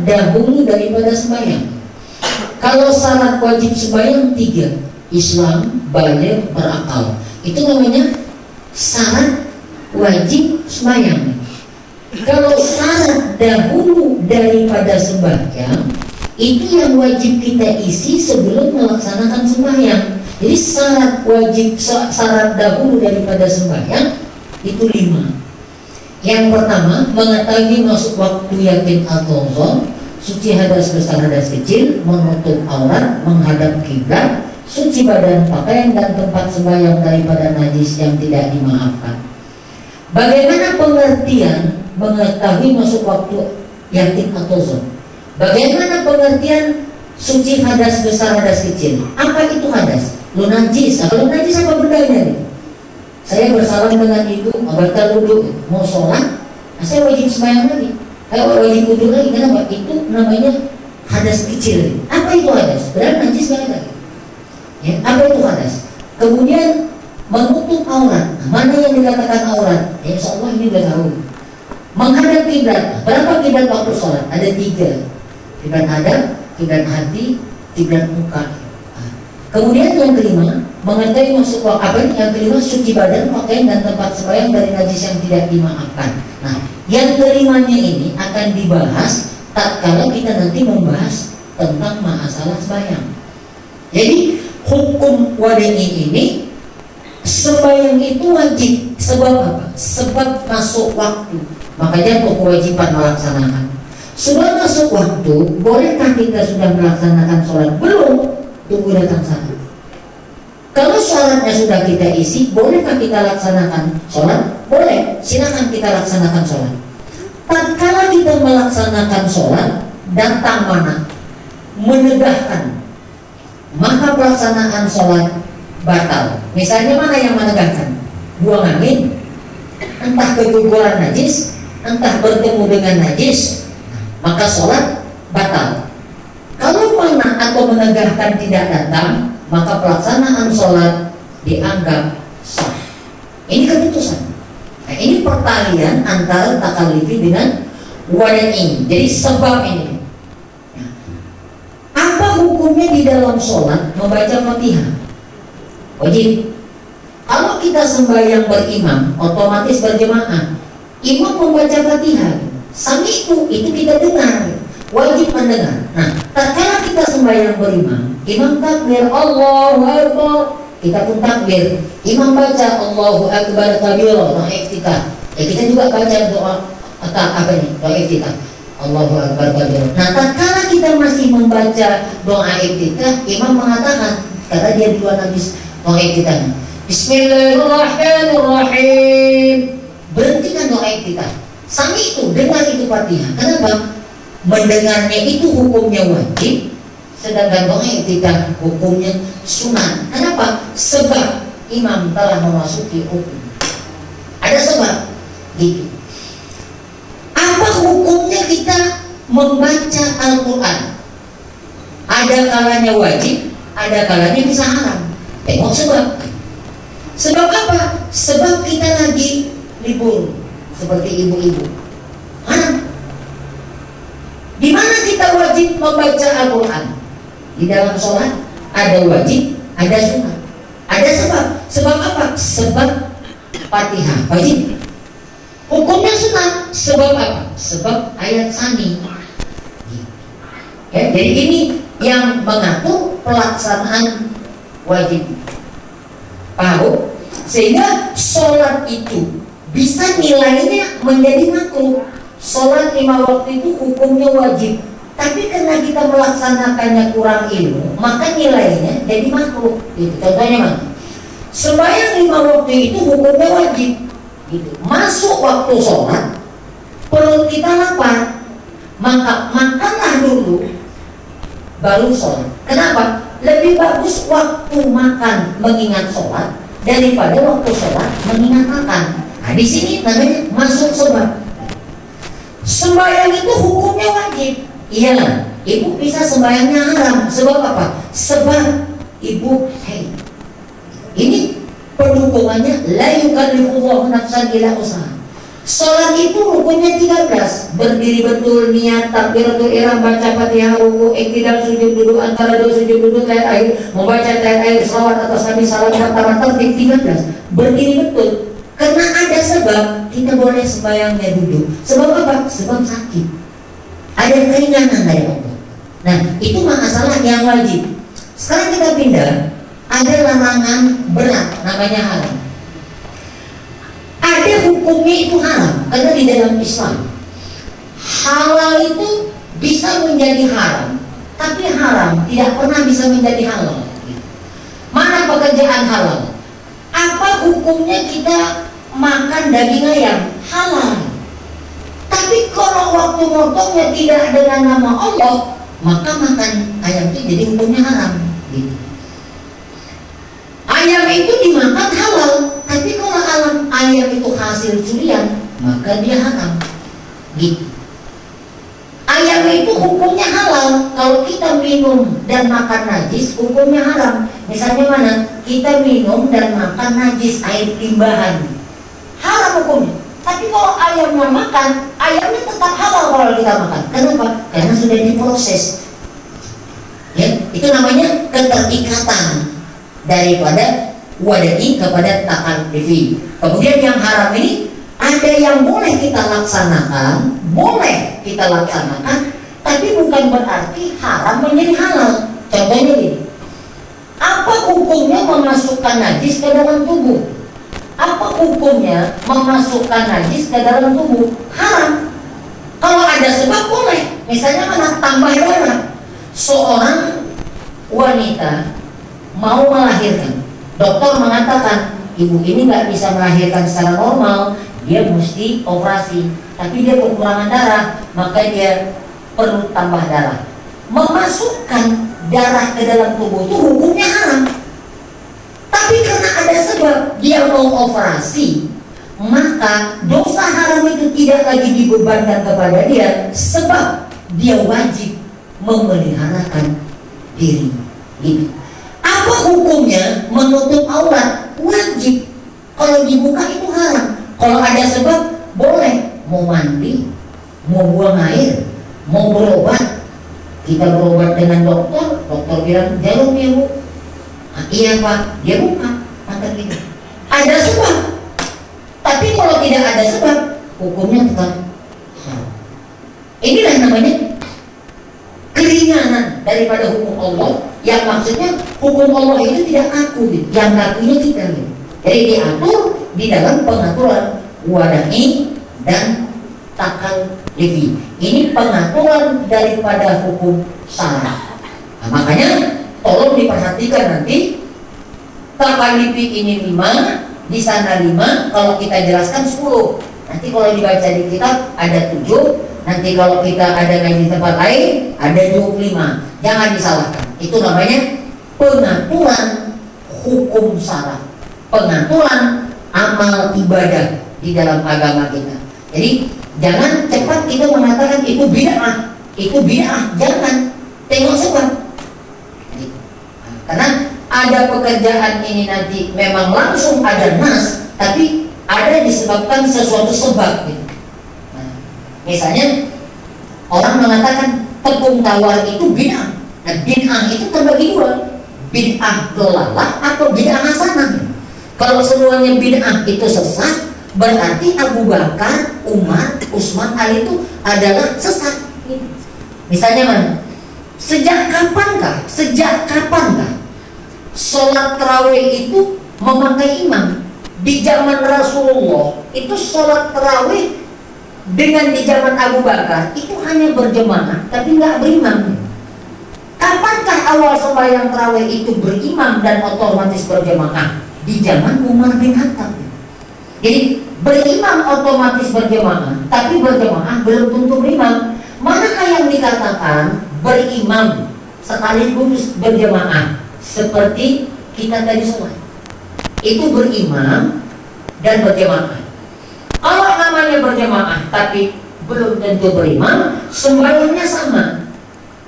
syarat dahulu daripada sembahyang. Kalau syarat wajib sembahyang 3, Islam, baligh, berakal, itu namanya syarat wajib sembahyang. Kalau syarat dahulu daripada sembahyang, itu yang wajib kita isi sebelum melaksanakan sembahyang. Jadi syarat wajib, syarat dahulu daripada sembahyang itu 5. Yang pertama, mengetahui masuk waktu yakin atau zon, suci hadas besar hadas kecil, menutup aurat, menghadap kiblat, suci badan, pakaian dan tempat sembahyang daripada najis yang tidak dimaafkan. Bagaimana pengertian mengetahui masuk waktu yakin atau zon? Bagaimana pengertian suci hadas besar hadas kecil? Apa itu hadas? Lu najis. Kalau najis apa bedanya nih? Saya bersalam dengan ibu, batal wudhu, mau sholat, saya wajib sembahyang lagi, wajib wudhu lagi. Kenapa? Itu namanya hadas kecil. Apa itu hadas? Berarti najis lagi. Ya, apa itu hadas? Kemudian menutup aurat. Mana yang dikatakan aurat? Ya, insya Allah ini udah tahu. Menghadap kiblat. Berapa kiblat waktu sholat? Ada 3. Kiblat hadap, kiblat hati, kiblat muka. Kemudian yang kelima, mengetahui masuk waktu apa? Yang kelima, suci badan, pakaian dan tempat sembahyang dari najis yang tidak dimaafkan. Nah, yang kelimanya ini akan dibahas tatkala kita nanti membahas tentang masalah sembahyang. Jadi hukum wada'i ini, sembahyang itu wajib. Sebab apa? Sebab masuk waktu. Makanya kewajiban melaksanakan. Sudah masuk waktu, bolehkah kita sudah melaksanakan sholat? Belum. Tunggu datang sana. Kalau syaratnya sudah kita isi, bolehkah kita laksanakan sholat? Boleh, silakan kita laksanakan sholat. Tatkala kita melaksanakan sholat, datang mana? Menegahkan, maka pelaksanaan sholat batal. Misalnya mana yang menegahkan? Buang angin, entah keguguran najis, entah bertemu dengan najis, maka sholat batal. Kalau mana atau menegahkan tidak datang, maka pelaksanaan sholat dianggap sah. Ini keputusan. Nah, ini pertalian antara takalifi dengan wada'i. Jadi sebab ini. Nah, apa hukumnya di dalam sholat membaca Fatihah? Wajib. Kalau kita sembahyang berimam, otomatis berjemaah. Imam membaca Fatihah, sami'tu, itu kita dengar. Wajib mendengar. Nah, tatkala kita sembahyang berimam, imam takbir Allahu Akbar, kita pun takbir. Imam baca Allahu Akbar kabira, doa iftitah. Ya, kita juga baca doa atau apa nih? Doa iftitah. Allahu Akbar kabira. Nah, tatkala kita masih membaca doa iftitah, imam mengatakan, karena dia duluan habis doa iftitahnya, Bismillahirrahmanirrahim. Berhentikan doa iftitah. Sami itu dengar itu Fatihah. Kenapa? Mendengarnya itu hukumnya wajib, sedangkan doa iftitah hukumnya sunat. Kenapa? Sebab imam telah memasuki hukum. Ada sebab gitu. Apa hukumnya kita membaca Al-Quran? Ada kalanya wajib, ada kalanya bisa haram. Tengok sebab. Sebab apa? Sebab kita lagi libur, seperti ibu-ibu. Haram. Di mana kita wajib membaca Al-Quran? Di dalam sholat ada wajib, ada sunat, ada sebab. Sebab apa? Sebab Fatihah wajib. Hukumnya sunat. Sebab apa? Sebab ayat sani. Ya, jadi ini yang mengatur pelaksanaan wajib. Paham? Sehingga sholat itu bisa nilainya menjadi makruh. Sholat 5 waktu itu hukumnya wajib, tapi karena kita melaksanakannya kurang ilmu, maka nilainya jadi makruh. Gitu. Contohnya mana? Sembahyang 5 waktu itu hukumnya wajib. Gitu. Masuk waktu sholat, perut kita lapar, maka makanlah dulu, baru sholat. Kenapa? Lebih bagus waktu makan mengingat sholat daripada waktu sholat mengingat makan. Nah, di sini namanya masuk sholat. Sembahyang itu hukumnya wajib. Iyalah, ibu bisa sembahyangnya haram. Sebab apa? Sebab ibu haid. Ini pendukungannya la yukallifullahu nafsan illa usaha. Sholat itu rukunnya 13. Berdiri betul, niat, takbiratul ihram, baca Fatihah, ruku, iktidal, sujud duduk, antara dua sujud duduk, tayat air, membaca tayat air, selawat atas Nabi, salam pertama tertib 13. Berdiri betul. Karena ada sebab kita boleh sembahyangnya duduk. Sebab apa? Sebab sakit. Ada keringanan dari Allah. Nah, itu masalah yang wajib. Sekarang kita pindah. Ada larangan berat, namanya haram. Ada hukumnya itu haram, karena di dalam Islam halal itu bisa menjadi haram, tapi haram tidak pernah bisa menjadi halal. Mana pekerjaan halal? Apa hukumnya kita makan daging ayam? Halal. Tapi kalau waktu motongnya tidak dengan nama Allah, maka makan ayam itu jadi hukumnya haram. Gitu. Ayam itu dimakan halal, tapi kalau ayam itu hasil curian, maka dia haram. Gitu. Ayam itu hukumnya halal. Kalau kita minum dan makan najis, hukumnya haram. Misalnya mana? Kita minum dan makan najis, air limbahan, haram hukumnya. Tapi kalau ayamnya makan, ayamnya tetap halal kalau kita makan. Kenapa? Karena sudah diproses. Ya, itu namanya keterikatan daripada wadai kepada takalifi. Kemudian yang haram ini ada yang boleh kita laksanakan, tapi bukan berarti haram menjadi halal. Contohnya ini, apa hukumnya memasukkan najis ke dalam tubuh? Apa hukumnya memasukkan najis ke dalam tubuh? Haram. Kalau ada sebab boleh. Misalnya mana? Tambah darah. Seorang wanita mau melahirkan, dokter mengatakan ibu ini nggak bisa melahirkan secara normal, dia mesti operasi, tapi dia kekurangan darah, maka dia perlu tambah darah. Memasukkan darah ke dalam tubuh itu hukumnya haram. Tapi karena ada sebab dia mau operasi, maka dosa haram itu tidak lagi dibebankan kepada dia, sebab dia wajib memeliharakan diri. Gitu. Apa hukumnya menutup aurat? Wajib. Kalau dibuka itu haram. Kalau ada sebab boleh. Mau mandi, mau buang air, mau berobat, kita berobat dengan dokter, dokter bilang jarum ya bu. Nah, iya pak, dia buka mata kita. Ada sebab. Tapi kalau tidak ada sebab, hukumnya tetap haram. Inilah namanya keringanan daripada hukum Allah, yang maksudnya hukum Allah itu tidak kaku, gitu. Yang kakunya kita, gitu. Jadi diatur di dalam pengaturan wadai dan takalifi. Ini pengaturan daripada hukum syara. Nah, makanya tolong diperhatikan nanti, takalifi ini 5, di sana 5, kalau kita jelaskan 10. Nanti kalau dibaca di kitab ada 7. Nanti kalau kita ada ngaji di tempat lain ada 25. Jangan disalahkan. Itu namanya pengaturan hukum syara, pengaturan amal ibadah di dalam agama kita. Jadi jangan cepat kita mengatakan itu bid'ah, jangan. Tengok sebab. Karena ada pekerjaan ini nanti memang langsung ada nas, tapi ada disebabkan sesuatu sebab gitu. Misalnya orang mengatakan tepung tawar itu bid'ah. Nah, bid'ah itu terbagi 2, bid'ah dolalah atau bid'ah hasanah. Kalau semuanya bid'ah itu sesat, berarti Abu Bakar, Umar, Utsman, Ali itu adalah sesat. Misalnya mana? Sejak kapankah sholat tarawih itu memakai imam? Di zaman Rasulullah itu sholat tarawih dengan di zaman Abu Bakar itu hanya berjemaah tapi nggak berimam. Kapankah awal sembahyang tarawih itu berimam dan otomatis berjemaah? Di zaman Umar bin Khattab. Jadi berimam otomatis berjemaah, tapi berjemaah belum tentu berimam. Manakah yang dikatakan berimam sekaligus berjemaah? Seperti kita tadi sholat, itu berimam dan berjemaah. Kalau namanya berjemaah tapi belum tentu berimam, sembahyangnya sama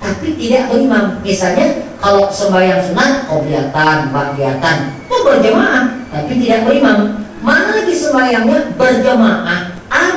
tapi tidak berimam. Misalnya kalau sembahyang sunat qobliyatan, ba'diyatan itu berjemaah tapi tidak berimam. Mana lagi sembahyangnya berjemaah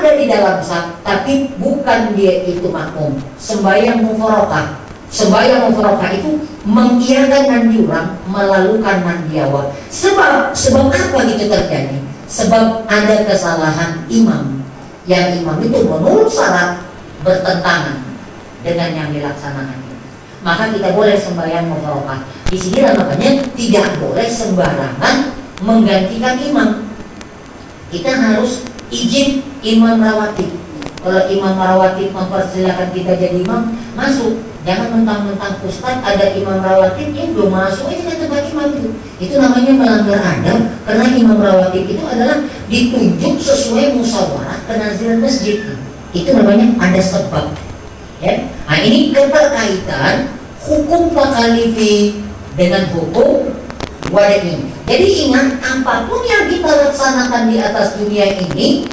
ada di dalam saf, tapi bukan dia itu makmum. Sembahyang mufaraqah. Sembahyang mufaraqah itu mengiyakan mandi ulang, melalukan mandi awal. Sebab apa gitu terjadi? Sebab ada kesalahan imam. Yang imam itu menurut syarat bertentangan dengan yang dilaksanakan. Maka kita boleh sembahyang mufaraqah. Di sinilah makanya tidak boleh sembarangan menggantikan imam. Kita harus izin imam rawatib. Kalau imam rawatib mempersilahkan kita jadi imam, masuk. Jangan mentang-mentang ustaz ada imam rawatib yang belum masuk aja ke tempat imam itu. Itu namanya melanggar adab, karena imam rawatib itu adalah ditunjuk sesuai musyawarah kenazilan masjid. Itu namanya ada sebab. Ya. Nah, ini keterkaitan hukum takalifi dengan hukum wada'i. Jadi ingat, apapun yang kita laksanakan di atas dunia ini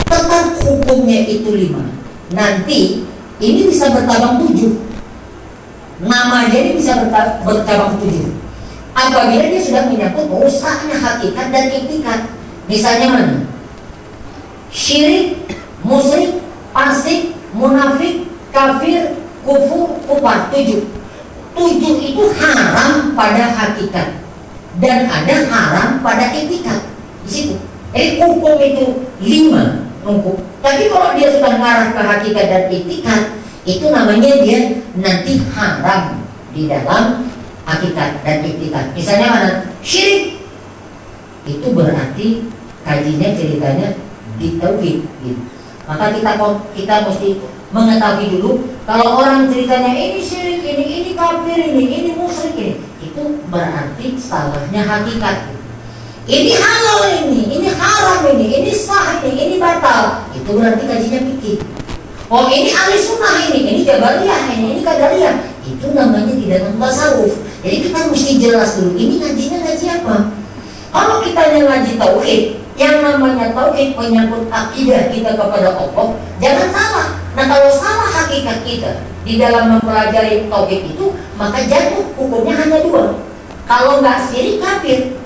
tetap hukumnya itu 5. Nanti ini bisa bertambah 7. Nama dia ini bisa bertambah 7 apabila dia sudah menyangkut rusaknya hakikat dan iktikat. Misalnya mana? Syirik, musyrik, fasik, munafik, kafir, kufur, kufar. 7 itu haram pada hakikat dan ada haram pada iktikat di situ. Jadi hukum itu 5 hukum. Tapi kalau dia sudah mengarah ke hakikat dan iktikat, itu namanya dia nanti haram di dalam hakikat dan iktikat. Misalnya mana? Syirik. Itu berarti kajinya ceritanya di tauhid gitu. Maka kita mesti mengetahui dulu, kalau orang ceritanya ini syirik, ini kafir, ini musyrik, itu berarti salahnya hakikat. Ini halal, ini haram, ini sah, ini batal. Itu berarti kajinya fikih. Oh, ini ahli sunnah, ini jabariyah, ini qadariyah. Itu namanya di dalam tasawuf. Jadi kita mesti jelas dulu, ini ngajinya ngaji apa. Kalau kita yang ngaji tauhid, yang namanya tauhid menyangkut akidah kita kepada Allah, jangan salah. Nah, kalau salah hakikat kita di dalam mempelajari tauhid itu, maka jatuh hukumnya hanya 2. Kalau nggak syirik, kafir.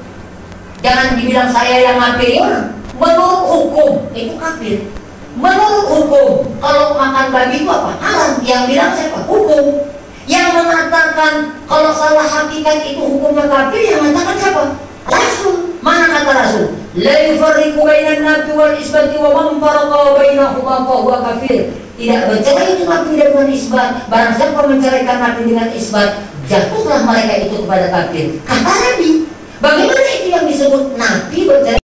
Jangan dibilang saya yang ngafiri orang. Menurut hukum itu kafir. Menurut hukum, kalau makan babi itu apa? Haram. Yang bilang siapa? Hukum. Yang mengatakan kalau salah hakikat itu hukumnya kafir, yang mengatakan siapa? Rasul. Mana kata Rasul? La yufarriqu bainan nafi wal isbati wa man faraqa bainahuma fa huwa kafir. Tidak bercerai itu nafi dengan isbat. Barang siapa menceraikan nafi dengan isbat, jatuhlah mereka itu kepada kafir. Kata Nabi. Bagaimana itu yang disebut nafi bercerai